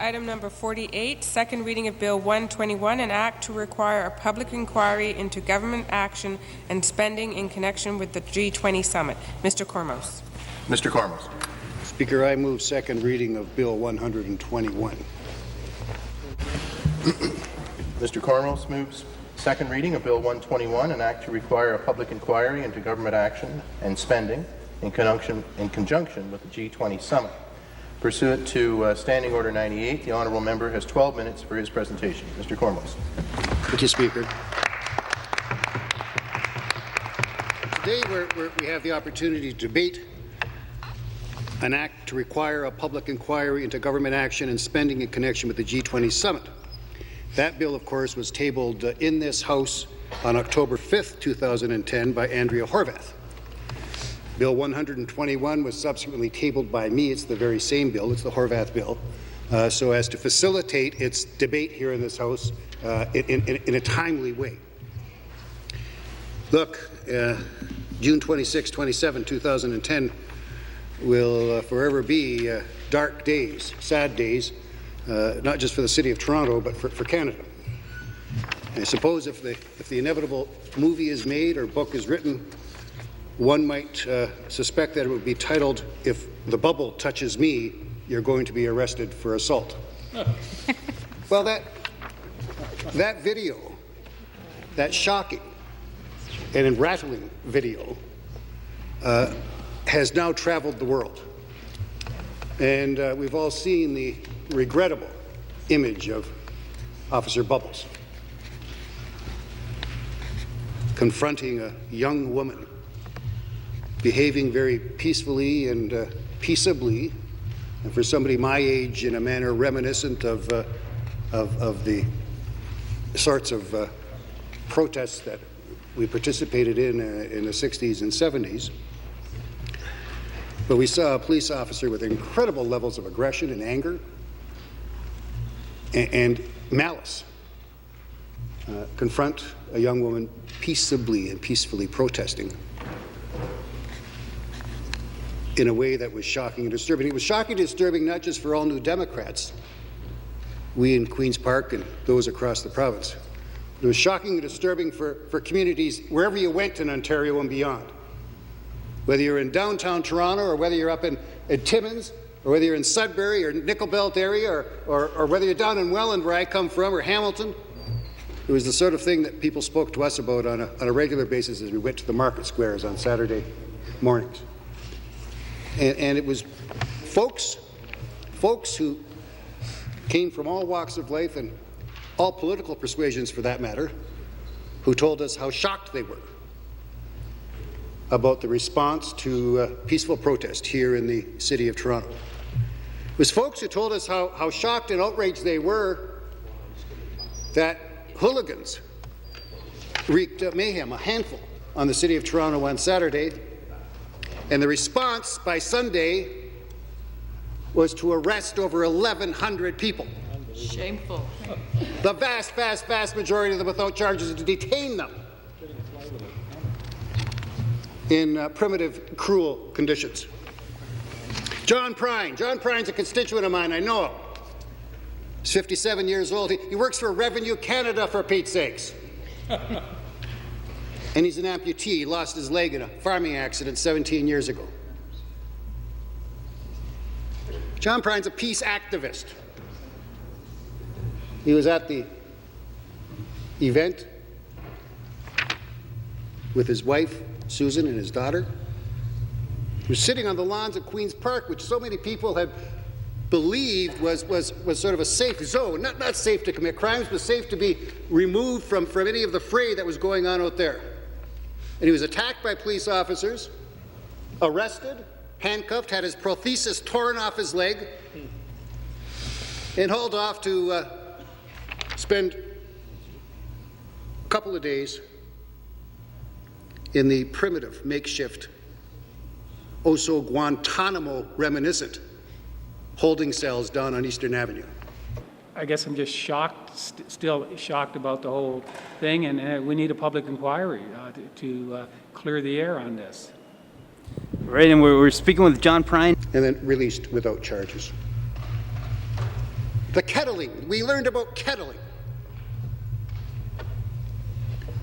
item number 48, second reading of Bill 121, an act to require a public inquiry into government action and spending in connection with the G-20 summit. Mr. Kormos. Mr. Kormos. Speaker, I move second reading of Bill 121. Mr. Kormos moves second reading of Bill 121, an act to require a public inquiry into government action and spending in conjunction with the G-20 summit. Pursuant to Standing Order 98, the honourable member has 12 minutes for his presentation. Mr. Kormos. Thank you, Speaker. Today we have the opportunity to debate an act to require a public inquiry into government action and spending in connection with the G-20 summit. That bill, of course, was tabled in this House on October 5th, 2010 by Andrea Horwath. Bill 121 was subsequently tabled by me. It's the very same bill. It's the Horwath bill, so as to facilitate its debate here in this House in a timely way. Look, June 26, 27, 2010 will forever be dark days, sad days, not just for the City of Toronto, but for Canada. I suppose if the inevitable movie is made or book is written, one might suspect that it would be titled, "If the Bubble Touches Me, You're Going to Be Arrested for Assault." Well, that video, that shocking and rattling video, has now traveled the world. And we've all seen the regrettable image of Officer Bubbles confronting a young woman, behaving very peacefully and peaceably, and for somebody my age, in a manner reminiscent of the sorts of protests that we participated in the 60s and 70s. But we saw a police officer with incredible levels of aggression and anger and malice confront a young woman peaceably and peacefully protesting in a way that was shocking and disturbing. It was shocking and disturbing not just for all New Democrats, we in Queen's Park and those across the province. It was shocking and disturbing for communities wherever you went in Ontario and beyond. Whether you're in downtown Toronto or whether you're up in Timmins or whether you're in Sudbury or Nickel Belt area or whether you're down in Welland where I come from or Hamilton, it was the sort of thing that people spoke to us about on a regular basis as we went to the market squares on Saturday mornings. And it was folks who came from all walks of life and all political persuasions for that matter, who told us how shocked they were about the response to peaceful protest here in the City of Toronto. It was folks who told us how shocked and outraged they were that hooligans wreaked mayhem, a handful, on the City of Toronto on Saturday, and the response by Sunday was to arrest over 1,100 people. Shameful. The vast majority of them without charges, and to detain them in primitive, cruel conditions. John Prine's a constituent of mine, I know him. He's 57 years old. He works for Revenue Canada, for Pete's sakes. And he's an amputee. He lost his leg in a farming accident 17 years ago. John Prine's a peace activist. He was at the event with his wife, Susan, and his daughter. He was sitting on the lawns of Queen's Park, which so many people had believed was sort of a safe zone, not safe to commit crimes, but safe to be removed from any of the fray that was going on out there. And he was attacked by police officers, arrested, handcuffed, had his prosthesis torn off his leg, and hauled off to spend a couple of days in the primitive, makeshift, oh-so Guantanamo reminiscent holding cells down on Eastern Avenue. I guess I'm just shocked, still shocked about the whole thing, and we need a public inquiry to clear the air on this. Right, and we're speaking with John Prine. And then released without charges. The kettling. We learned about kettling,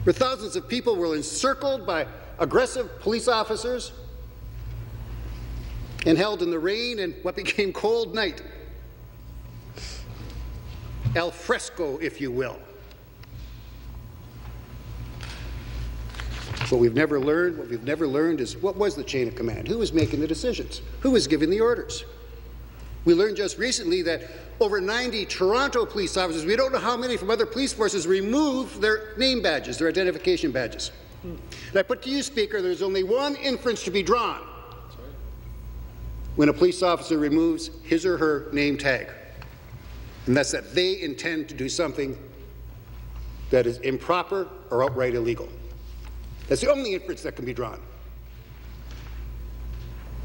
where thousands of people were encircled by aggressive police officers and held in the rain and what became cold night. Al fresco, if you will. What we've never learned is what was the chain of command? Who was making the decisions? Who was giving the orders? We learned just recently that over 90 Toronto police officers, we don't know how many from other police forces, removed their name badges, their identification badges. And I put to you, Speaker, there's only one inference to be drawn when a police officer removes his or her name tag, and that's that they intend to do something that is improper or outright illegal. That's the only inference that can be drawn.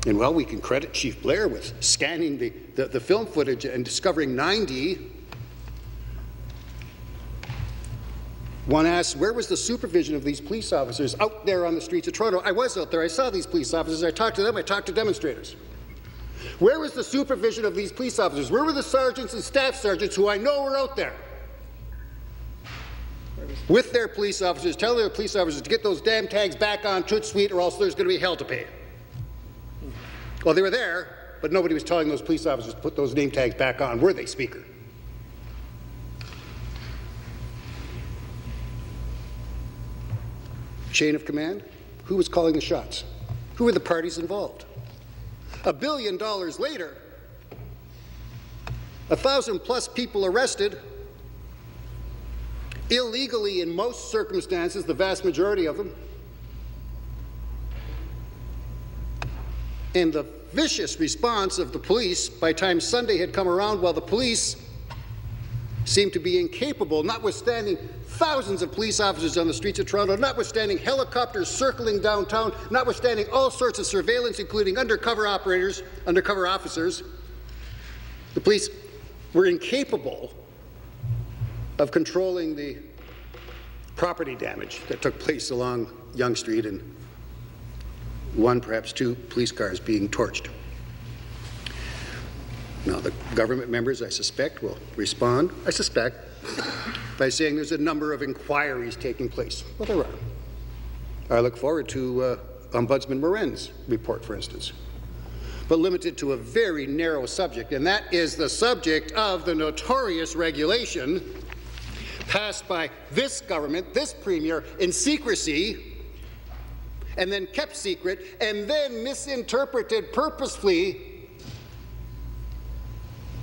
And well, we can credit Chief Blair with scanning the film footage and discovering 90. One asks, where was the supervision of these police officers out there on the streets of Toronto? I was out there. I saw these police officers. I talked to them. I talked to demonstrators. Where was the supervision of these police officers? Where were the sergeants and staff sergeants who I know were out there with their police officers, telling their police officers to get those damn tags back on Toot Suite or else there's going to be hell to pay? Well, they were there, but nobody was telling those police officers to put those name tags back on, were they, Speaker? Chain of command? Who was calling the shots? Who were the parties involved? $1 billion later, 1,000+ people arrested, illegally in most circumstances, the vast majority of them, and the vicious response of the police by the time Sunday had come around, while the police seemed to be incapable, notwithstanding thousands of police officers on the streets of Toronto, notwithstanding helicopters circling downtown, notwithstanding all sorts of surveillance, including undercover operators, undercover officers, the police were incapable of controlling the property damage that took place along Yonge Street and one, perhaps two police cars being torched. Now, the government members, I suspect, will respond, I suspect, by saying there's a number of inquiries taking place. Well, there are. I look forward to Ombudsman Morin's report, for instance, but limited to a very narrow subject, and that is the subject of the notorious regulation passed by this government, this premier, in secrecy, and then kept secret, and then misinterpreted purposefully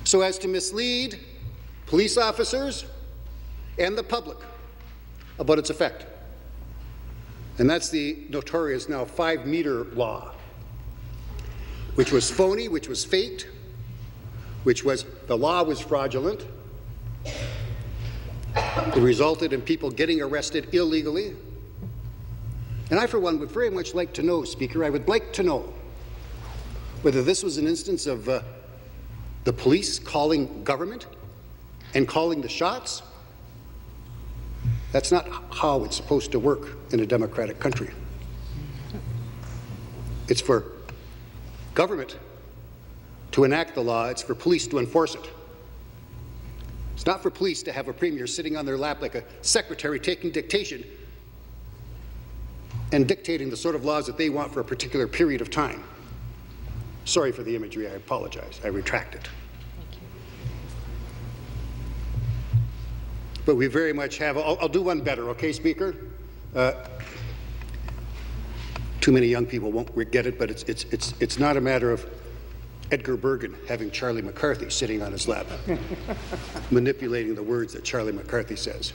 so as to mislead police officers and the public about its effect. And that's the notorious now 5-meter law, which was phony, which was faked, which was, the law was fraudulent. It resulted in people getting arrested illegally. And I, for one, would very much like to know, Speaker, I would like to know whether this was an instance of the police calling government and calling the shots. That's not how it's supposed to work in a democratic country. It's for government to enact the law. It's for police to enforce it. It's not for police to have a premier sitting on their lap like a secretary taking dictation and dictating the sort of laws that they want for a particular period of time. Sorry for the imagery. I apologize. I retract it. But we very much have, I'll do one better, okay, Speaker? Too many young people won't get it, but it's not a matter of Edgar Bergen having Charlie McCarthy sitting on his lap, manipulating the words that Charlie McCarthy says.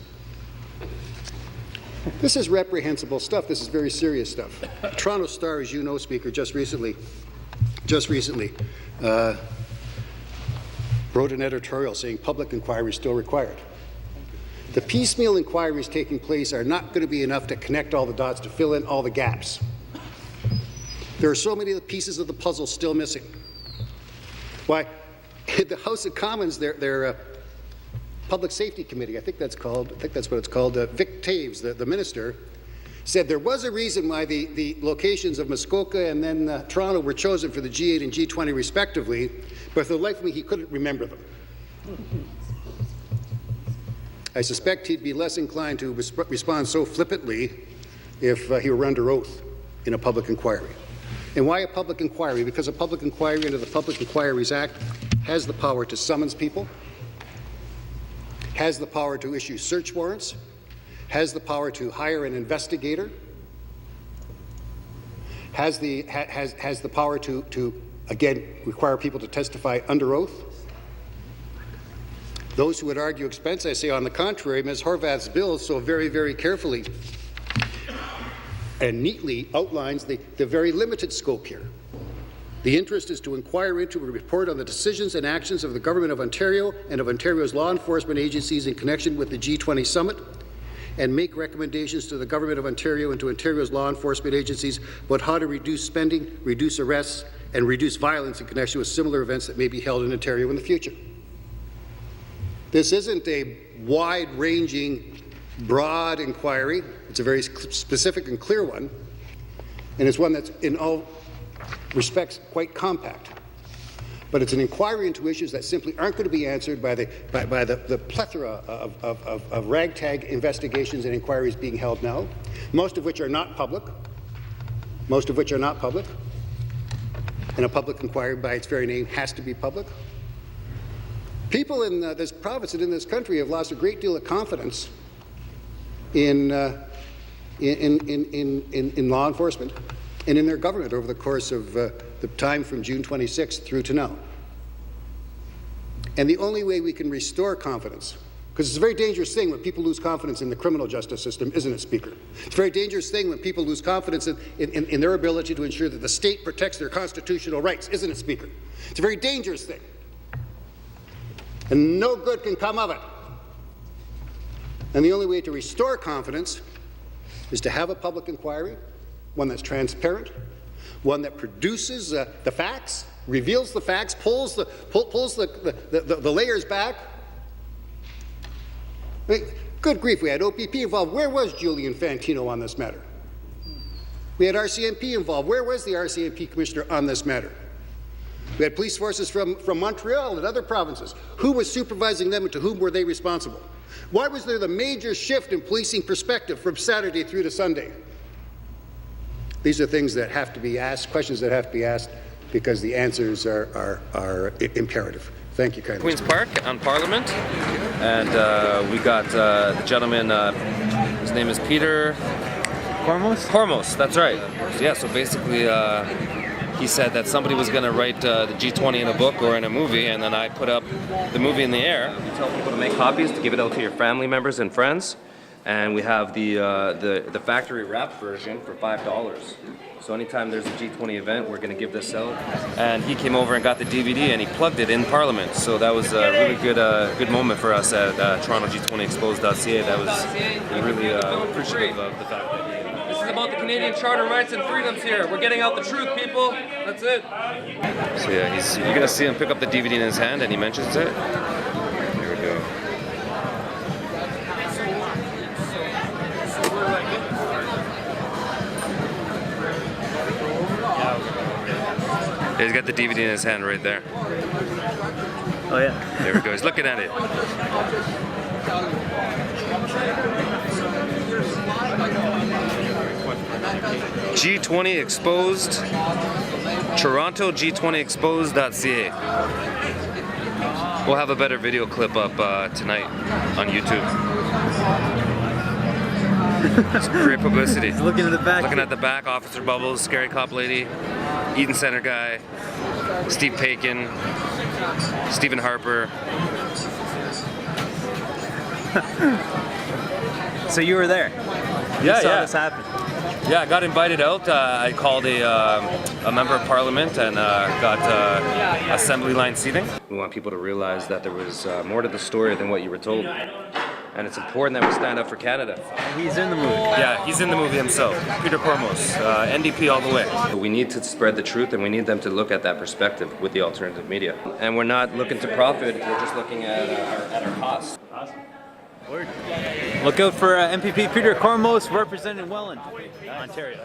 This is reprehensible stuff. This is very serious stuff. The Toronto Star, as you know, Speaker, just recently wrote an editorial saying public inquiry is still required. The piecemeal inquiries taking place are not going to be enough to connect all the dots, to fill in all the gaps. There are so many of the pieces of the puzzle still missing. Why, the House of Commons, their Public Safety Committee, I think that's what it's called, Vic Taves, the minister, said there was a reason why the locations of Muskoka and then Toronto were chosen for the G8 and G20 respectively, but for the life of me, he couldn't remember them. I suspect he'd be less inclined to respond so flippantly if he were under oath in a public inquiry. And why a public inquiry? Because a public inquiry under the Public Inquiries Act has the power to summons people, has the power to issue search warrants, has the power to hire an investigator, has the power to again require people to testify under oath. Those who would argue expense, I say on the contrary, Ms. Horvath's bill so very, very carefully and neatly outlines the very limited scope here. The interest is to inquire into and report on the decisions and actions of the Government of Ontario and of Ontario's law enforcement agencies in connection with the G-20 summit, and make recommendations to the Government of Ontario and to Ontario's law enforcement agencies about how to reduce spending, reduce arrests, and reduce violence in connection with similar events that may be held in Ontario in the future. This isn't a wide-ranging, broad inquiry. It's a very specific and clear one, and it's one that's in all respects quite compact. But it's an inquiry into issues that simply aren't going to be answered by the plethora of ragtag investigations and inquiries being held now, most of which are not public, and a public inquiry by its very name has to be public. People in this province and in this country have lost a great deal of confidence in law enforcement and in their government over the course of the time from June 26th through to now. And the only way we can restore confidence, because it's a very dangerous thing when people lose confidence in the criminal justice system, isn't it, Speaker? It's a very dangerous thing when people lose confidence in their ability to ensure that the state protects their constitutional rights, isn't it, Speaker? It's a very dangerous thing. And no good can come of it. And the only way to restore confidence is to have a public inquiry, one that's transparent, one that produces the facts, reveals the facts, pulls the layers back. I mean, good grief, we had OPP involved. Where was Julian Fantino on this matter? We had RCMP involved. Where was the RCMP commissioner on this matter? We had police forces from Montreal and other provinces. Who was supervising them and to whom were they responsible? Why was there the major shift in policing perspective from Saturday through to Sunday? These are things that have to be asked, questions that have to be asked, because the answers are imperative. Thank you kindly. Queen's Park on Parliament, and we got the gentleman, his name is Peter Kormos? Kormos, that's right. Yeah, so basically he said that somebody was going to write the G20 in a book or in a movie, and then I put up the movie in the air. You tell people to make copies, to give it out to your family members and friends, and we have the factory wrap version for $5. So anytime there's a G20 event, we're going to give this out. And he came over and got the DVD, and he plugged it in Parliament. So that was a really good moment for us at TorontoG20Exposed.ca. That was really appreciative of the fact that this is about the Canadian Charter rights and freedoms here. We're getting out the truth, people. That's it. So yeah, you're going to see him pick up the DVD in his hand, and he mentions it. Here we go. He's got the DVD in his hand right there. Oh yeah. There we go. He's looking at it. G20 Exposed, Toronto G20Exposed.ca. We'll have a better video clip up tonight on YouTube. It's great publicity. He's looking at the back. Looking at the back, Officer Bubbles, Scary Cop Lady, Eden Center guy, Steve Paikin, Stephen Harper. So you were there? Yeah, you saw yeah. this happen? Yeah, I got invited out. I called a member of Parliament and got assembly line seating. We want people to realize that there was more to the story than what you were told. And it's important that we stand up for Canada. He's in the movie. Yeah, he's in the movie himself. Peter Kormos, NDP all the way. We need to spread the truth, and we need them to look at that perspective with the alternative media. And we're not looking to profit, we're just looking at our costs. Awesome. Word. Look out for MPP Peter Kormos representing Welland, Ontario.